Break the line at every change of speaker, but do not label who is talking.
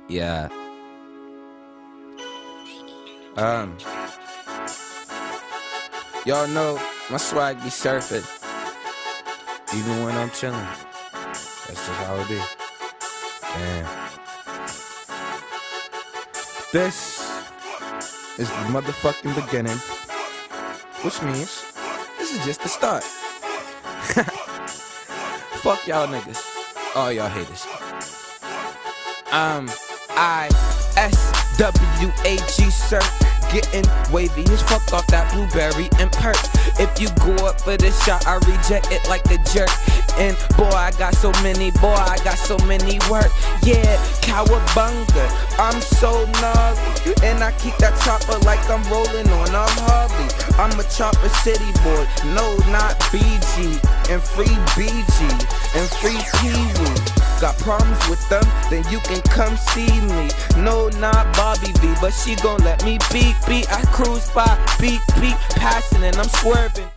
Yeah. Y'all know my swag be surfing, even when I'm chilling. That's just how it be. Damn. This is the motherfucking beginning, which means this is just the start. Fuck y'all niggas. All y'all haters. ISWAG, sir. Getting wavy as fuck off that blueberry and perk. If you go up for the shot, I reject it like a jerk. And boy, I got so many work. Yeah, cowabunga, I'm so gnarly. And I keep that chopper like I'm rolling on a Harley. I'm a chopper city boy, no, not BG. And free BG, and free Pee-wee. Got problems with them, then you can come see me. No, not Bobby V, but she gon' let me beat. I cruise by, beat, passing and I'm swerving.